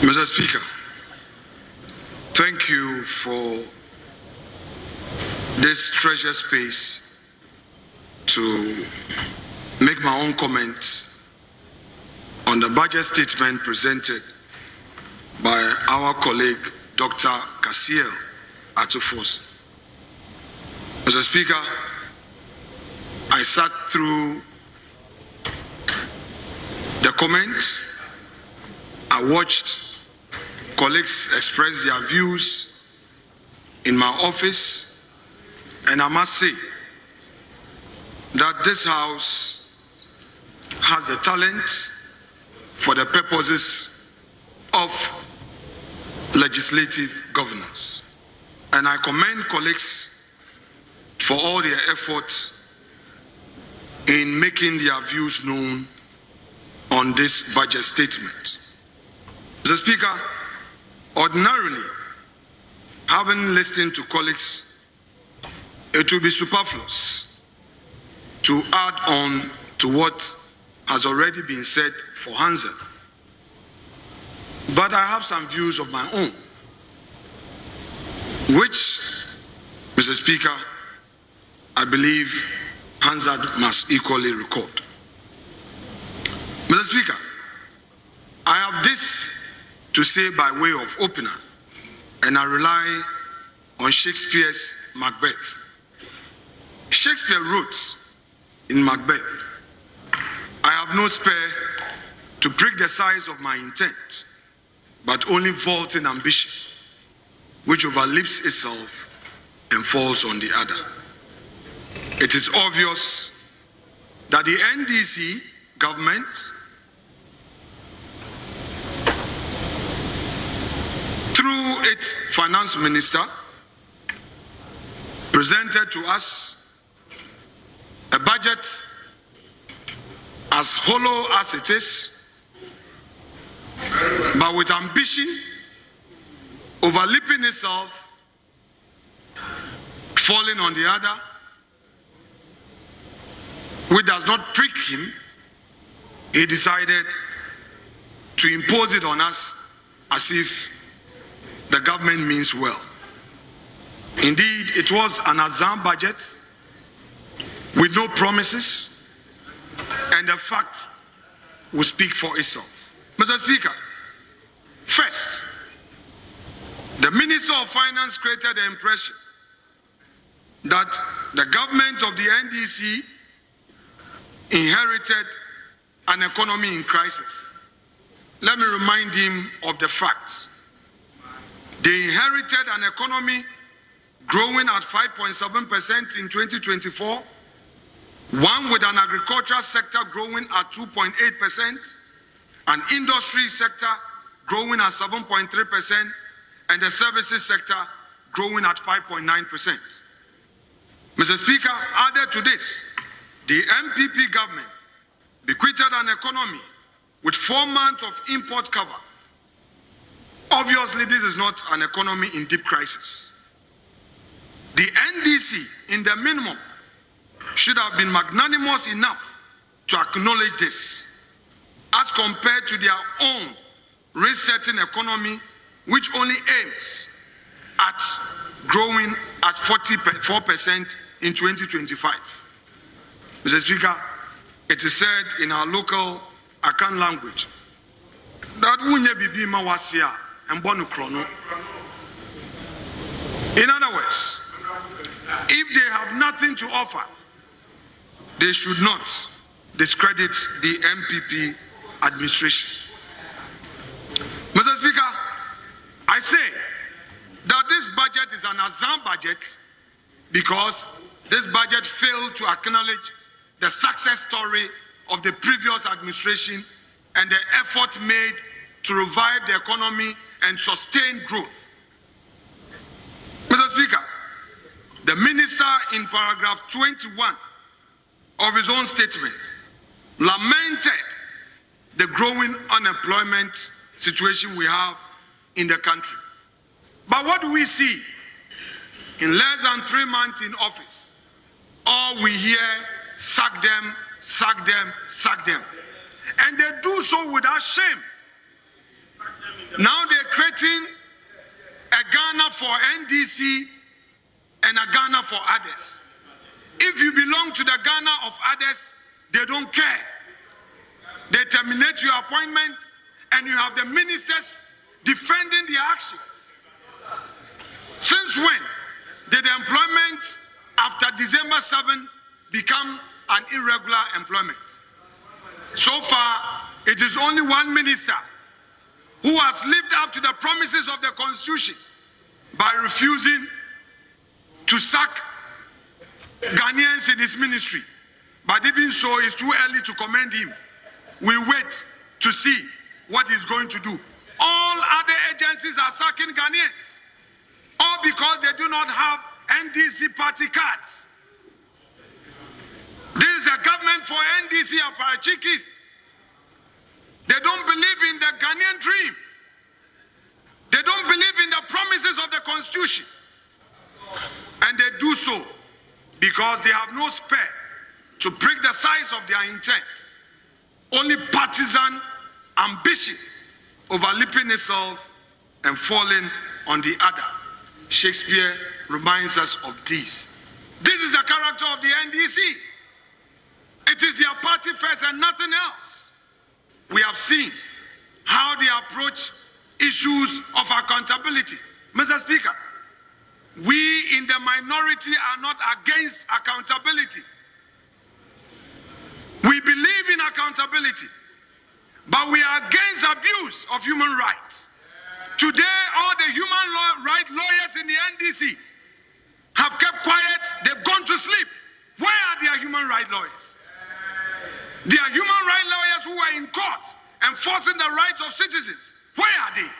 Mr. Speaker, thank you for this treasure space to make my own comment on the budget statement presented by our colleague, Dr. Kasiel Atufos. Mr. Speaker, I sat through the comments. I watched colleagues express their views in my office, and I must say that this House has a talent for the purposes of legislative governance. And I commend colleagues for all their efforts in making their views known on this budget statement. Mr. Speaker, ordinarily, having listened to colleagues, it will be superfluous to add on to what has already been said for Hansa. But I have some views of my own, which, Mr. Speaker, I believe Hansa must equally record. Mr. Speaker, I have this to say by way of opener, and I rely on Shakespeare's Macbeth. Shakespeare wrote in Macbeth, "I have no spare to prick the size of my intent, but only vaulting ambition, which overleaps itself and falls on the other." It is obvious that the NDC government through its finance minister presented to us a budget as hollow as it is, but with ambition overleaping itself, falling on the other, which does not prick him. He decided to impose it on us as if the government means well. Indeed, it was an Azam budget with no promises, and the fact will speak for itself. Mr. Speaker, first, the Minister of Finance created the impression that the government of the NDC inherited an economy in crisis. Let me remind him of the facts. They inherited an economy growing at 5.7% in 2024, one with an agricultural sector growing at 2.8%, an industry sector growing at 7.3%, and the services sector growing at 5.9%. Mr. Speaker, added to this, the MPP government bequeathed an economy with 4 months of import cover. Obviously, this is not an economy in deep crisis. The NDC, in the minimum, should have been magnanimous enough to acknowledge this, as compared to their own resetting economy, which only aims at growing at 44% in 2025. Mr. Speaker, it is said in our local Akan language that unye bibi mawasia and bonu krono. In other words, if they have nothing to offer, they should not discredit the MPP administration. Mr. Speaker, I say that this budget is an Azam budget because this budget failed to acknowledge the success story of the previous administration and the effort made to revive the economy and sustain growth. Mr. Speaker, the minister in paragraph 21 of his own statement lamented the growing unemployment situation we have in the country. But what do we see? In less than 3 months in office, all we hear, sack them, sack them, sack them. And they do so without shame. Now they're creating a Ghana for NDC and a Ghana for others. If you belong to the Ghana of others, they don't care. They terminate your appointment and you have the ministers defending their actions. Since when did the employment after December 7 become an irregular employment? So far, it is only one minister who has lived up to the promises of the Constitution by refusing to sack Ghanaians in his ministry. But even so, it's too early to commend him. We wait to see what he's going to do. All other agencies are sacking Ghanaians, all because they do not have NDC party cards. This is a government for NDC and parachikis. They don't believe in the Ghanaian dream. They don't believe in the promises of the Constitution. And they do so because they have no spare to break the size of their intent. Only partisan ambition overleaping itself and falling on the other. Shakespeare reminds us of this. This is the character of the NDC. It is their party first and nothing else. We have seen how they approach issues of accountability. Mr. Speaker, we in the minority are not against accountability. We believe in accountability, but we are against abuse of human rights. Today, all the human rights lawyers in the NDC have kept quiet. They've gone to sleep. Where are their human rights lawyers? They are human rights lawyers who are in court enforcing the rights of citizens. Where are they?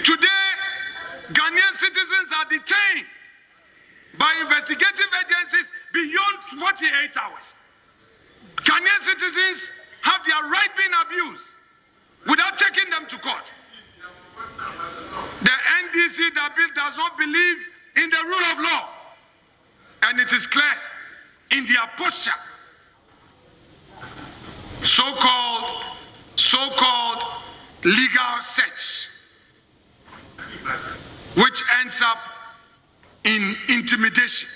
Today, Ghanaian citizens are detained by investigative agencies beyond 48 hours. Ghanaian citizens have their right being abused without taking them to court. The NDC does not believe in the rule of law, and it is clear in their posture. So-called legal search, which ends up in intimidation.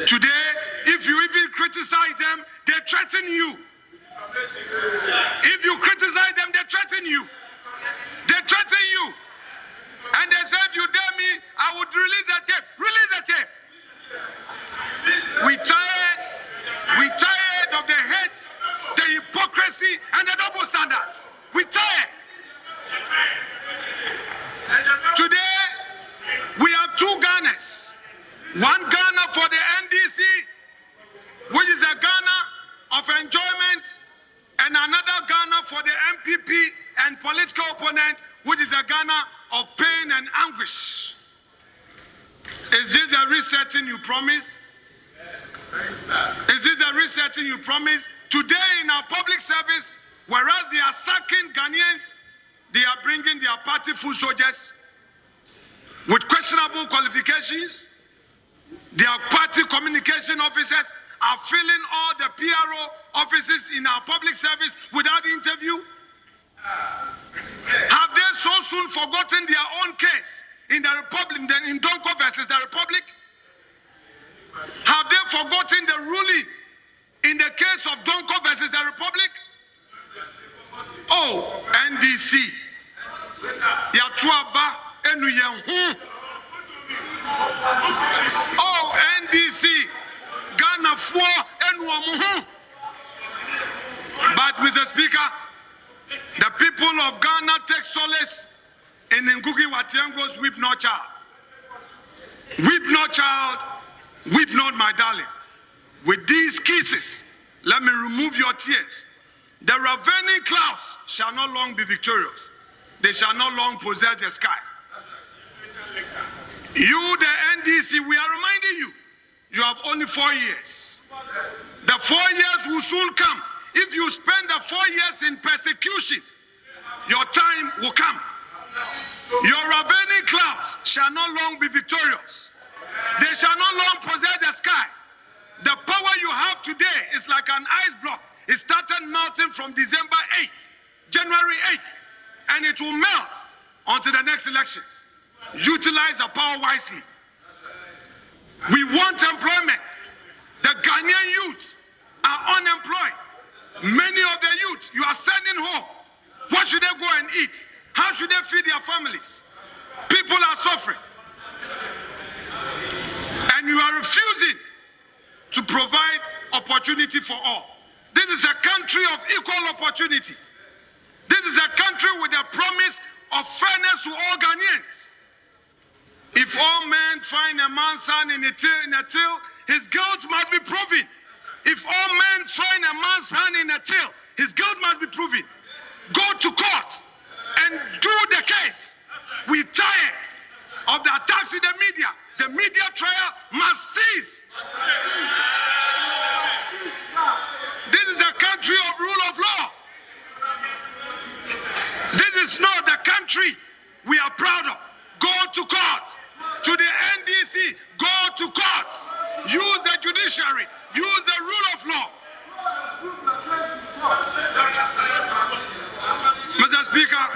Today, if you even criticize them, they threaten you. If you criticize them, they threaten you. They threaten you. And they say, if you dare me, I would release the tape. Release the tape. We tired of the hate, the hypocrisy, and the double standards. We tired. Today, we have two Ghanas. One Ghana for the NDC, which is a Ghana of enjoyment, and another Ghana for the MPP and political opponent, which is a Ghana of pain and anguish. Is this the resetting you promised? Is this the resetting you promised? Today in our public service, whereas they are sacking Ghanaians, they are bringing their party foot soldiers with questionable qualifications. Their party communication officers are filling all the PRO offices in our public service without interview. Have they so soon forgotten their own case in the Republic, in Dumsor versus the Republic? Have they forgotten the ruling in the case of Dumsor versus the Republic? Oh, NDC. Yatuaba Enuyen. Oh, NDC. Ghana for Enuamu. But, Mr. Speaker, the people of Ghana take solace in Ngugi Watiengo's "Weep Not Child." Weep not, child, weep not, my darling. With these kisses, let me remove your tears. The ravening clouds shall not long be victorious. They shall not long possess the sky. You, the NDC, we are reminding you, you have only 4 years. The 4 years will soon come. If you spend the 4 years in persecution, your time will come. Your ravening clouds shall not long be victorious. They shall not long possess the sky. The power you have today is like an ice block. It started melting from December 8th, January 8th. and it will melt until the next elections. Utilize the power wisely. We want employment. The Ghanaian youths are unemployed. Many of the youths you are sending home. What should they go and eat? How should they feed their families? People are suffering. And you are refusing to provide opportunity for all. This is a country of equal opportunity. This is a country with a promise of fairness to all Ghanaians. If all men find a man's hand in a till, his guilt must be proven. If all men find a man's hand in a till, his guilt must be proven. Go to court and do the case. We're tired of the attacks in the media. The media trial must cease. This is a country of rule of law. This is not the country we are proud of. Go to court. To the NDC, go to court. Use the judiciary. Use the rule of law. Mr. Speaker,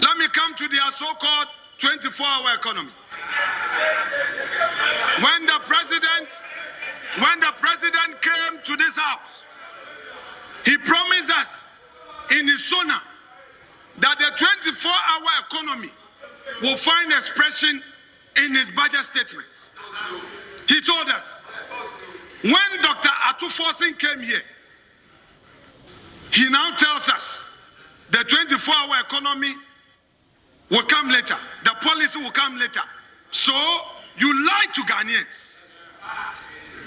let me come to their so-called 24-hour economy. When the president came to this house, he promised us in his sona that the 24-hour economy will find expression in his budget statement. He told us, when Dr. Atufosin came here, he now tells us the 24-hour economy will come later. The policy will come later. So you lied to Ghanaians.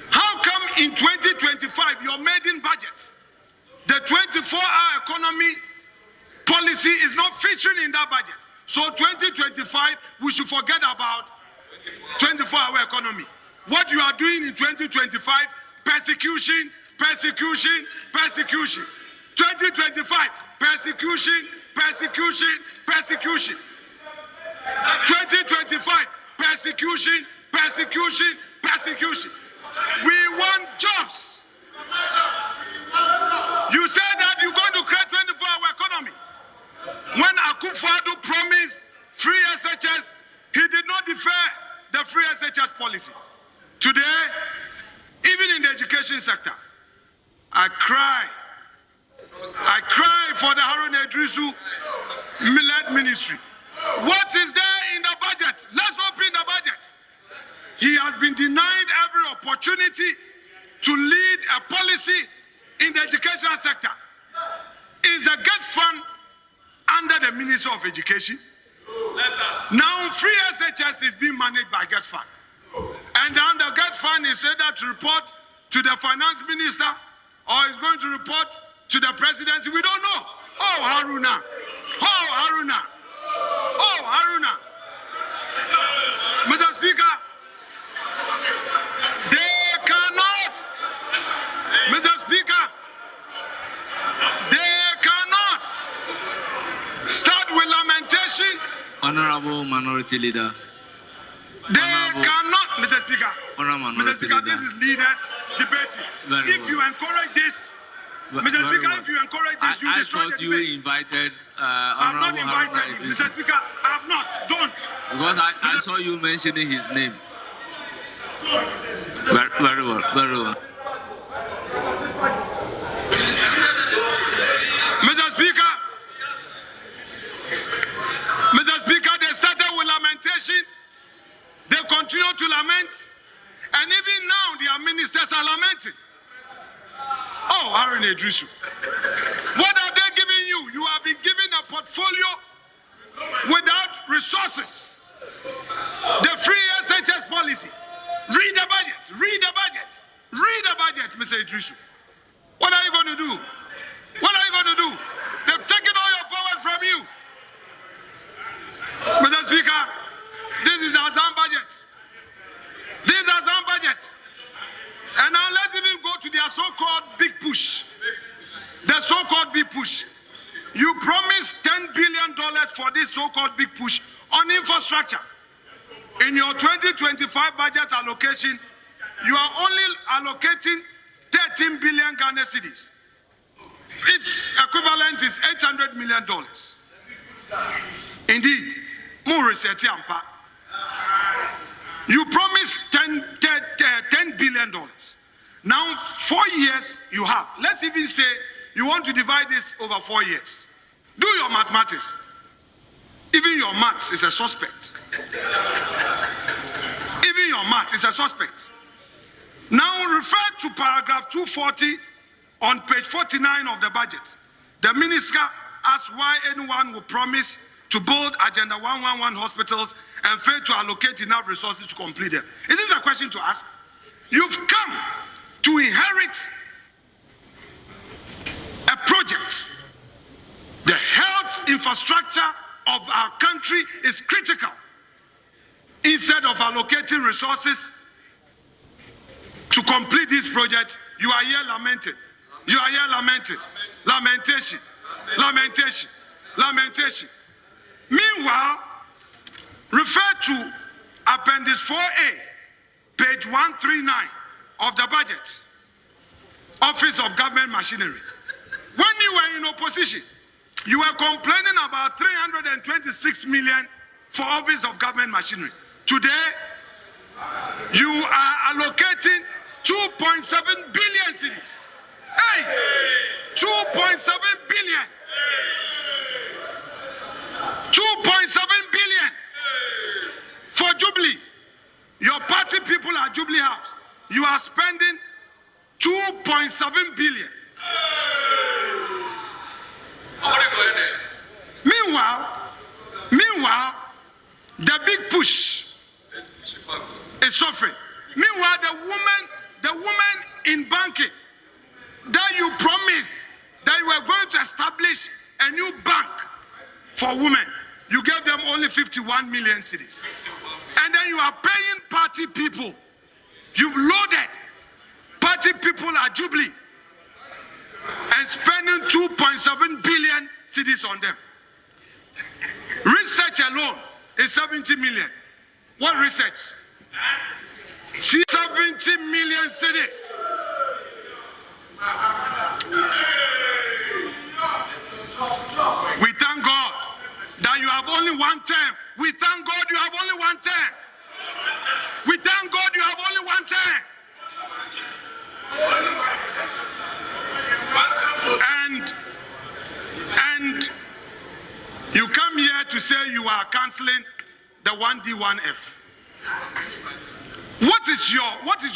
How come in 2025, your maiden budget, the 24-hour economy policy is not featuring in that budget? So 2025, we should forget about 24-hour economy. What you are doing in 2025, persecution, persecution, persecution. 2025, persecution, persecution, persecution. 2025, persecution, persecution, persecution. We want jobs. You said that you're going to create 24-hour economy. When Akufo-Addo promised free SHS, he did not defer the free SHS policy. Today, even in the education sector, I cry for the Haruna Idrisu led ministry. What is there in the budget? Let's open the budget. He has been denied every opportunity to lead a policy in the educational sector. Is a GET fund under the Ministry of Education? Now, free SHS is being managed by GET fund. And under GET fund is either to report to the finance minister or is going to report to the presidency. We don't know. Oh, Haruna. Oh, Haruna. Oh, Haruna. Mr. Speaker, they cannot. Mr. Speaker, they cannot start with lamentation. Honorable Minority Leader. They cannot, Mr. Speaker. Mr. Speaker, this is leaders debating. If you encourage this, Mr. Speaker, if you encourage this, you destroy the debate. I thought you invited I'm not invited him. Mr. Speaker, I have not. Don't. Because I saw you mentioning his name. Very well. Very well. Mr. Speaker, they started with lamentation. They continue to lament. And even now, their ministers are lamenting. Oh, Haruna Idrisu. What are they giving you? You have been given a portfolio without resources. The free SHS policy. Read the budget. Read the budget. Read the budget, Mr. Idrisu. What are you going to do? What are you going to do? They've taken all your power from you. Mr. Speaker, this is our Zam budget. This is our Zam budget. And now let's even go to their so-called big push. The so-called big push. You promised $10 billion for this so-called big push on infrastructure. In your 2025 budget allocation, you are only allocating 13 billion Ghana cedis. Its equivalent is $800 million. Indeed, more research ampa. You promised $10 billion. Now 4 years you have. Let's even say you want to divide this over 4 years. Do your mathematics. Even your maths is a suspect. Even your maths is a suspect. Now refer to paragraph 240 on page 49 of the budget. The minister asks why anyone will promise to build Agenda 111 hospitals and fail to allocate enough resources to complete them. Is this a question to ask? You've come to inherit a project. The health infrastructure of our country is critical. Instead of allocating resources to complete this project, you are here lamenting. You are here lamenting. Lamentation. Lamentation. Lamentation. Meanwhile, refer to Appendix 4A, page 139 of the budget, Office of Government Machinery. When you were in opposition, you were complaining about 326 million for Office of Government Machinery. Today, you are allocating 2.7 billion cedis. Hey! 2.7 billion. 2.7 billion for Jubilee. Your party people at Jubilee House. You are spending 2.7 billion. Meanwhile, the big push is suffering. Meanwhile, the woman in banking that you promised that you were going to establish a new bank for women, you gave them only 51 million cedis. And then you are paying party people. You've loaded party people at Jubilee and spending 2.7 billion cedis on them. Research alone is 70 million. What research? 70 million cedis. We thank God that you have only one term. We thank God you have only one term. We thank God you have only one term. And you come here to say you are cancelling the 1D, 1F. What is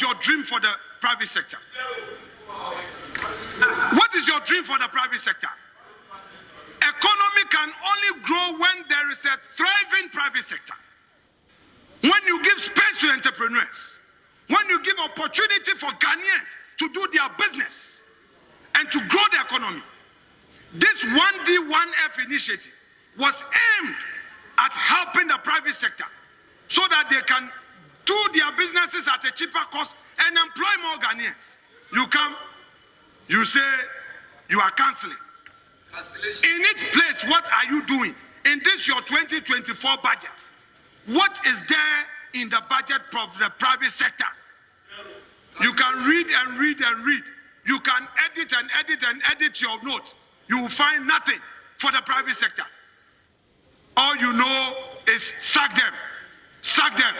your dream for the private sector? What is your dream for the private sector? Economy can only grow when there is a thriving private sector. When you give space to entrepreneurs, when you give opportunity for Ghanaians to do their business and to grow the economy. This 1D, 1F initiative was aimed at helping the private sector so that they can do their businesses at a cheaper cost and employ more Ghanaians. You come, you say you are cancelling. In each place, what are you doing? In this your 2024 budget, what is there in the budget of the private sector? You can read and read and read. You can edit and edit and edit your notes. You will find nothing for the private sector. All you know is sack them, sack them,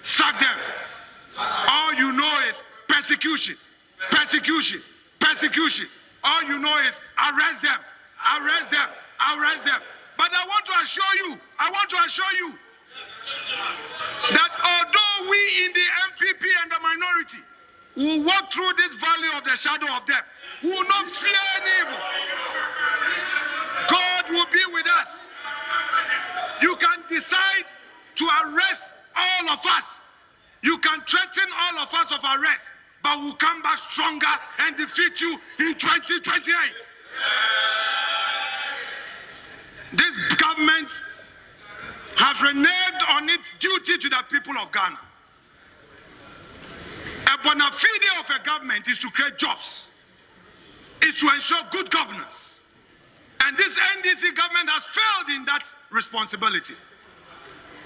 sack them. All you know is persecution, persecution, persecution. All you know is arrest them, arrest them, arrest them. But I want to assure you that although we in the MPP and the minority will walk through this valley of the shadow of death, we will not fear any evil. God will be with us. You can decide to arrest all of us. You can threaten all of us of arrest, but we'll come back stronger and defeat you in 2028. This government has reneged on its duty to the people of Ghana. A bona fide of a government is to create jobs. It's to ensure good governance. And this NDC government has failed in that responsibility.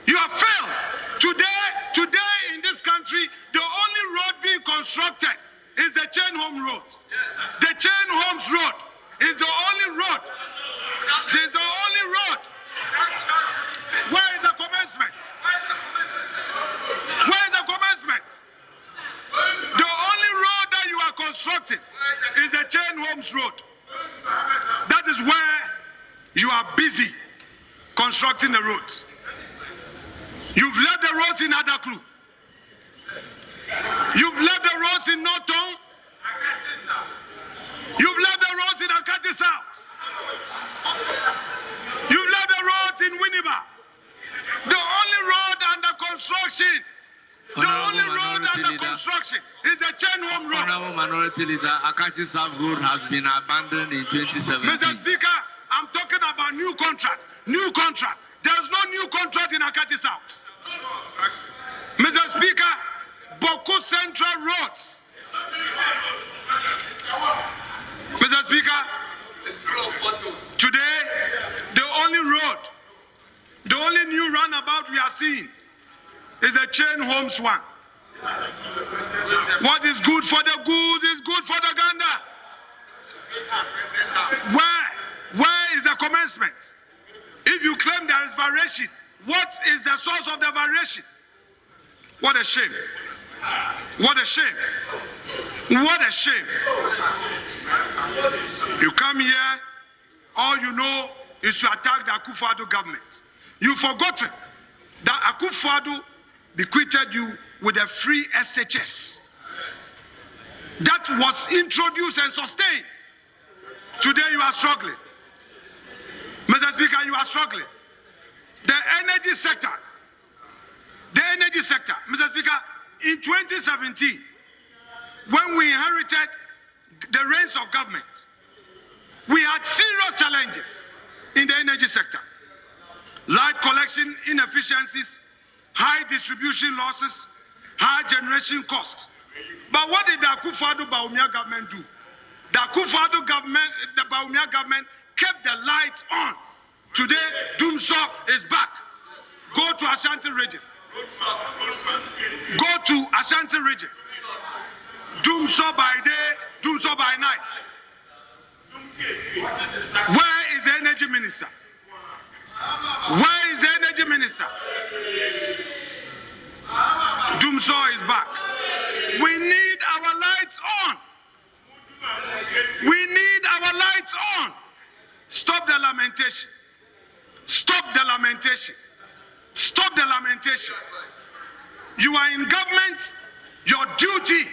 You have failed. Today in this country, the only road being constructed is the Chain Home Road. The Chain Homes Road is the only road. There's the only road Where is the commencement? Where is the commencement? The only road that you are constructing is the Chain Homes Road. That is where you are busy constructing the roads. You've left the roads in Adaklu. You've left the roads in Norton. You've left the roads in Akati South. You've left the roads in Winneba. The only road under construction, the only road under construction is the Chain Home Road. Honorable Minority Leader, Akati South Road has been abandoned in 2017. Mr. Speaker, I'm talking about new contract. New contract. There's no new contract in Akati South. Mr. Speaker, Boko Central Roads. Mr. Speaker, today, the only road, the only new roundabout we are seeing is the Chain Homes one. What is good for the goose is good for the gander. Where is the commencement? If you claim there is variation, what is the source of the variation? What a shame. What a shame. What a shame. You come here, all you know is to attack the Akufo-Addo government. You've forgotten that Akufo-Addo bequeathed you with a free SHS that was introduced and sustained. Today you are struggling. Mr. Speaker, you are struggling. The energy sector, Mr. Speaker, in 2017, when we inherited the reins of government, we had serious challenges in the energy sector. Light collection inefficiencies, high distribution losses, high generation costs. But what did the Akufo-Addo Bawumia government do? The Akufo-Addo government, the Bawumia government kept the lights on. Today, Dumsor is back. Go to Ashanti region. Go to Ashanti region. Dumsor by day, Dumsor by night. Where is the energy minister? Where is the energy minister? Dumsor is back. We need our lights on. We need our lights on. Stop the lamentation. Stop the lamentation. Stop the lamentation. You are in government. Your duty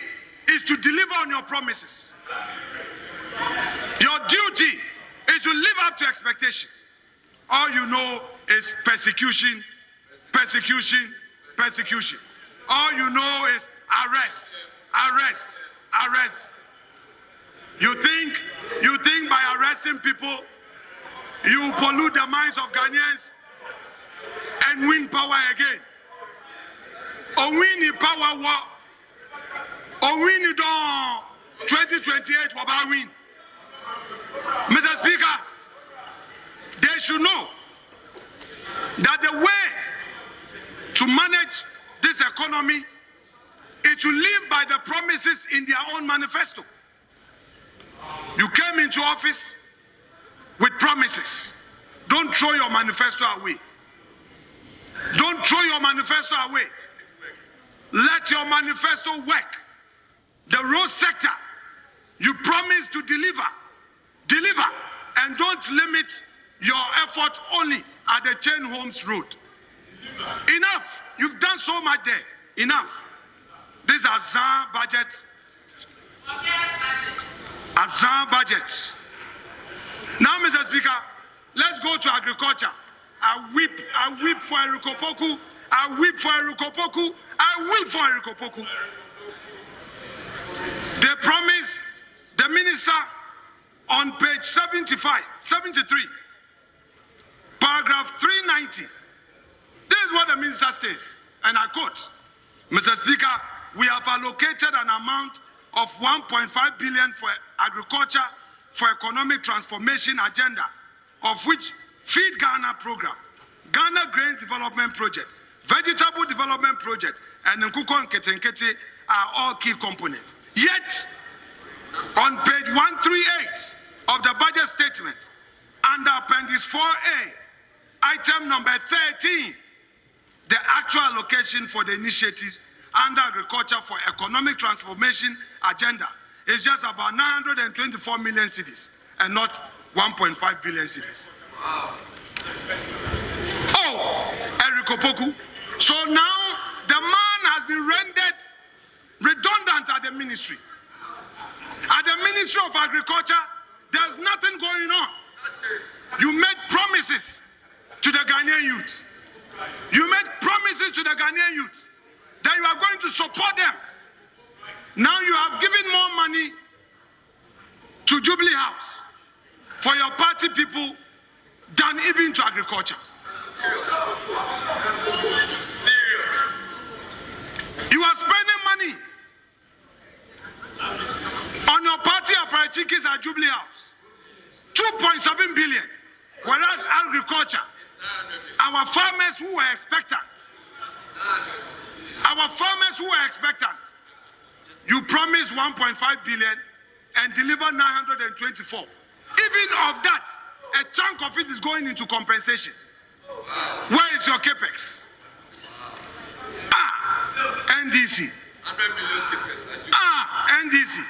is to deliver on your promises. Your duty is to live up to expectation. All you know is persecution, persecution, persecution. All you know is arrest, arrest, arrest. You think by arresting people, you pollute the minds of Ghanaians and win power again. Or win the power war. Or win it on 2028, what about win? Mr. Speaker, they should know that the way to manage this economy is to live by the promises in their own manifesto. You came into office with promises. Don't throw your manifesto away. Don't throw your manifesto away. Let your manifesto work. The road sector, you promise to deliver. Deliver. And don't limit your effort only at the Chain Homes Road. Enough. You've done so much there. Enough. These are Azar budgets. Azar budgets. Now, Mr. Speaker, let's go to agriculture. I weep for Erikopoku. I weep for Erikopoku. I weep for Erikopoku. They promised the minister on page 73, paragraph 390. This is what the minister says, and I quote, Mr. Speaker, we have allocated an amount of 1.5 billion for agriculture for economic transformation agenda, of which Feed Ghana program, Ghana Grains Development Project, Vegetable Development Project, and Nkuko Nketenkete are all key components. Yet, on page 138 of the budget statement, under Appendix 4A, Item number 13, the actual allocation for the initiatives under agriculture for economic transformation agenda is just about 924 million cedis and not 1.5 billion cedis. Wow. Oh, Eric Opoku. So now the man has been rendered redundant at the ministry. At the Ministry of Agriculture, there's nothing going on. You made promises to the Ghanaian youth. You made promises to the Ghanaian youth that you are going to support them. Now you have given more money to Jubilee House for your party people than even to agriculture. You are spending money on your party apparatchiks at Jubilee House, 2.7 billion, whereas agriculture, our farmers who were expectant, you promised 1.5 billion and delivered 924. Even of that, a chunk of it is going into compensation. Where is your capex? NDC. NDC.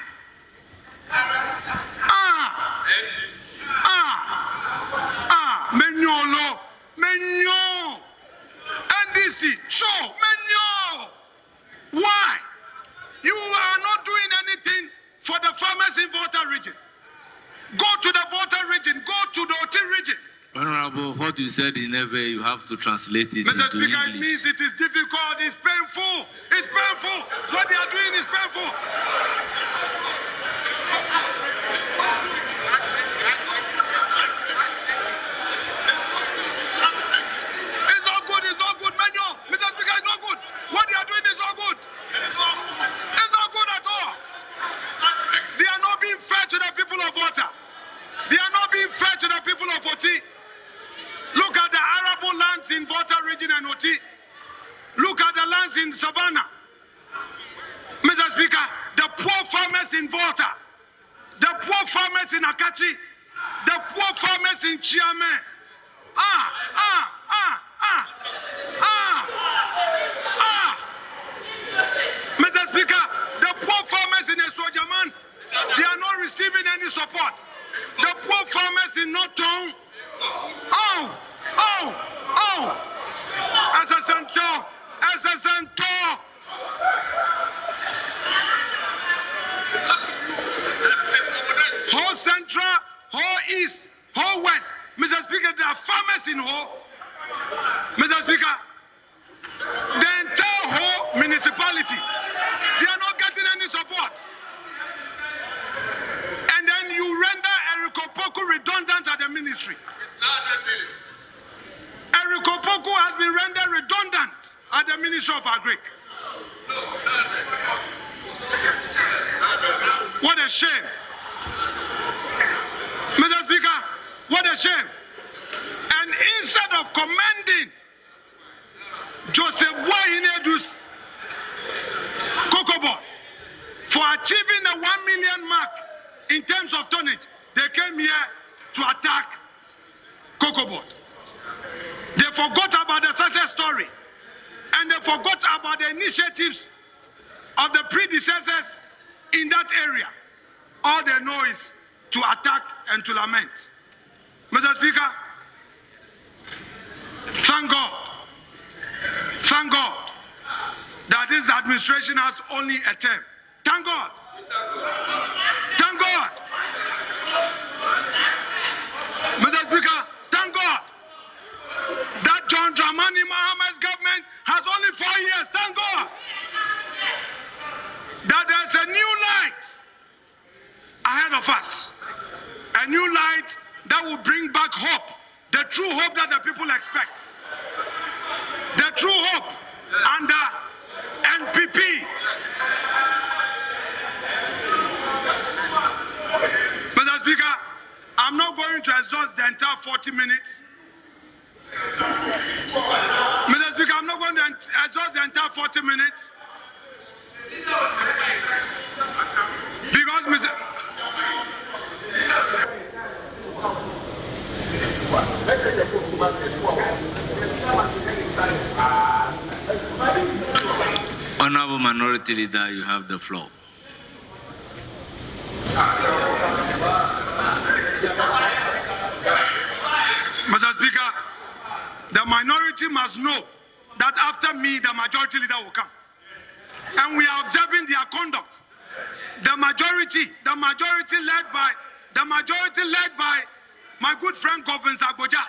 Menyo. NDC. Show. Menyo. Why? You are not doing anything for the farmers in Volta region. Go to the Volta region. Go to the Oti region. Honorable, what you said in Eve, you have to translate it Mr. into Speaker, English. it means it is difficult, it's painful. It's painful. What they are doing is painful. It's not good, Menyo. Mr. Speaker, it's not good. What they are doing is not good. It's not good at all. They are not being fair to the people of Volta. They are not being fair to the people of Oti. Look at the arable lands in Volta region and Oti. Look at the lands in Savannah. Mr. Speaker, the poor farmers in Volta, the poor farmers in Akachi, the poor farmers in Chiame. Mr. Speaker, the poor farmers in Esojaman, they are not receiving any support. The poor farmers in Norton, SSNTO. Whole Central, whole East, whole West. Mr. Speaker, there are farmers in Ho. Mr. Speaker, the entire whole municipality, they are not getting any support. And then you render Eric Opoku redundant at the ministry. Eric Opoku has been rendered redundant at the Ministry of Agric. What a shame. Mr. Speaker, what a shame. And instead of commending Joseph Boahinedu's Cocoa Board for achieving the 1 million mark in terms of tonnage, they came here to attack Cocoa Board. They forgot about the success story, and they forgot about the initiatives of the predecessors in that area. All they know is to attack and to lament. Mr. Speaker, thank God that this administration has only a term. Thank God. Thank God. Mr. Speaker, thank God that John Dramani Maham's government has only 4 years. Thank God that there's a new light ahead of us. A new light that will bring back hope. The true hope that the people expect. The true hope under NPP. Mr. Speaker, I'm not going to exhaust the entire 40 minutes. Mr. Speaker, I'm not going to exhaust the entire 40 minutes. Because, Mr. Majority Leader, you have the floor. Mr. Speaker, the minority must know that after me, the majority leader will come. And we are observing their conduct. The majority led by my good friend Governor Agboja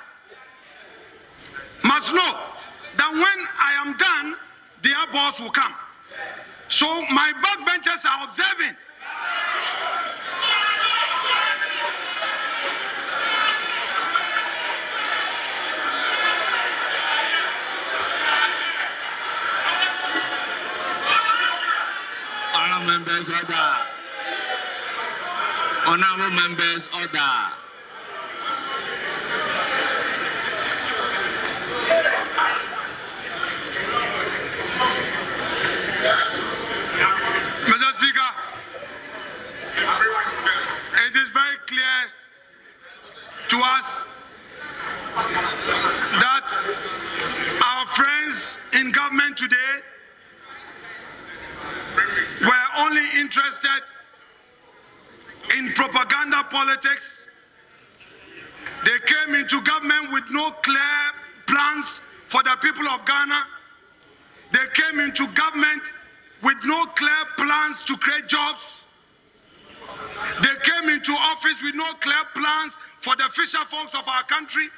must know that when I am done, their boss will come. So my backbenchers are observing. Members, order. Honorable members, order. Mr. Speaker, it is very clear to us that our friends in government today were only interested in propaganda politics. They came into government with no clear plans for the people of Ghana. They came into government with no clear plans to create jobs. They came into office with no clear plans for the fisher folks of our country.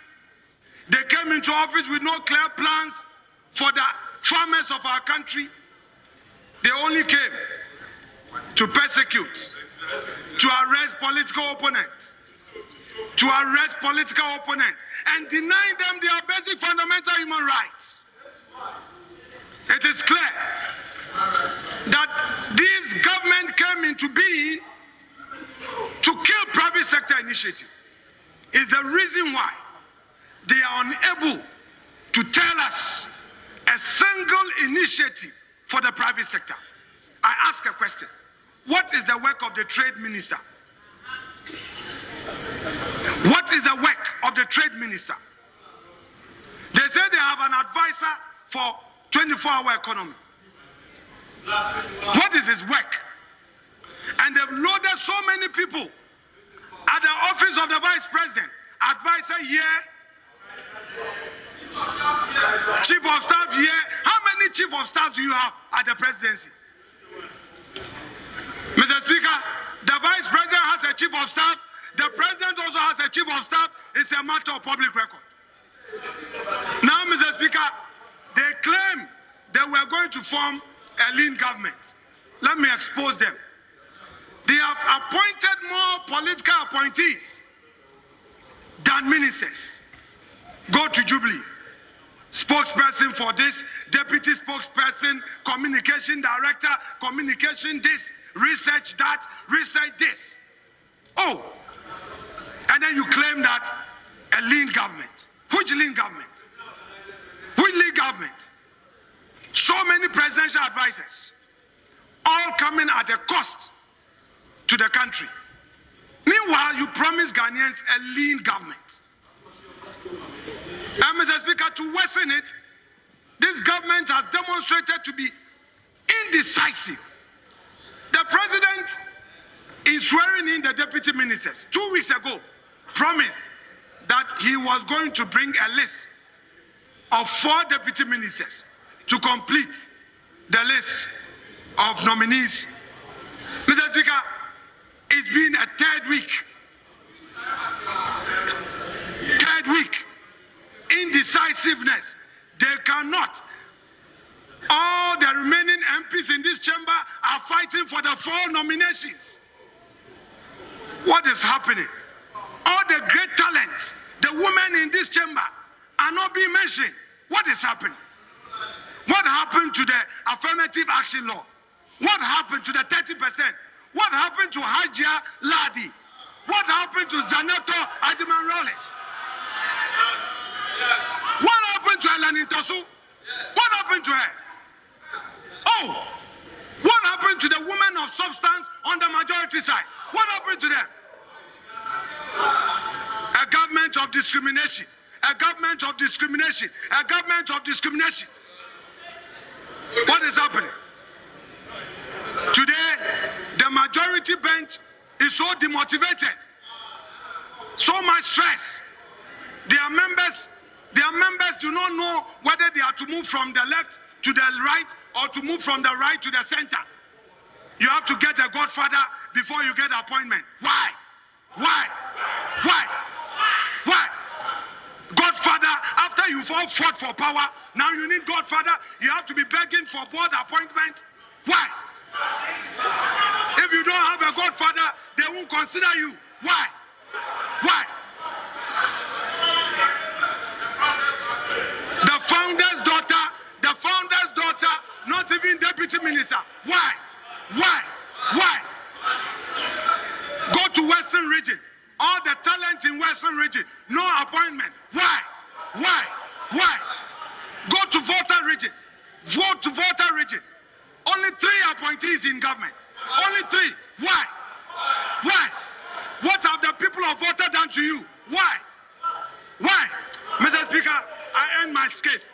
They came into office with no clear plans for the farmers of our country. They only came to persecute, to arrest political opponents, and deny them their basic fundamental human rights. It is clear that this government came into being to kill private sector initiative. Is the reason why they are unable to tell us a single initiative for the private sector. I ask a question. What is the work of the trade minister? What is the work of the trade minister? They say they have an advisor for 24-hour economy. What is his work? And they've loaded so many people at the office of the vice president. Advisor here, chief of staff here. How many chief of staff do you have at the presidency? Mr. Speaker, the vice president has a chief of staff. The president also has a chief of staff. It's a matter of public record. Now, Mr. Speaker, they claim they were going to form a lean government. Let me expose them. They have appointed more political appointees than ministers. Go to Jubilee. Spokesperson for this, deputy spokesperson, communication director, communication this, research that, research this. Oh, and then you claim that a lean government. Which lean government? Which lean government? So many presidential advisors, all coming at a cost to the country. Meanwhile, you promise Ghanaians a lean government. And Mr. Speaker, to worsen it, this government has demonstrated to be indecisive. The president, in swearing in the deputy ministers 2 weeks ago, promised that he was going to bring a list of 4 deputy ministers to complete the list of nominees. Mr. Speaker, it's been a third week. Indecisiveness. They cannot. All the remaining MPs in this chamber are fighting for the 4 nominations. What is happening? All the great talents, the women in this chamber are not being mentioned. What is happening? What happened to the affirmative action law? What happened to the 30%? What happened to Hajia Ladi? What happened to Zaneto Ajiman-Rawlings? What happened to Ellen Intosu? What happened to her? Oh, what happened to the women of substance on the majority side? What happened to them? A government of discrimination. A government of discrimination. A government of discrimination. What is happening? Today, the majority bench is so demotivated, so much stress. Their members do not know whether they are to move from the left to the right or to move from the right to the center. You have to get a godfather before you get appointment. Why? Why? Why? Why? Godfather, after you've all fought for power, now you need godfather, you have to be begging for board appointment. Why? If you don't have a godfather, they won't consider you. Why? Why? The founder's daughter, not even deputy minister. Why? Why? Why? Go to Western region. All the talent in Western region, no appointment. Why? Why? Why? Go to Volta region. Vote to Volta region. Only 3 appointees in government. Only 3. Why? Why? What have the people of Volta done to you? Why? Why? Mr. Speaker, I end my case.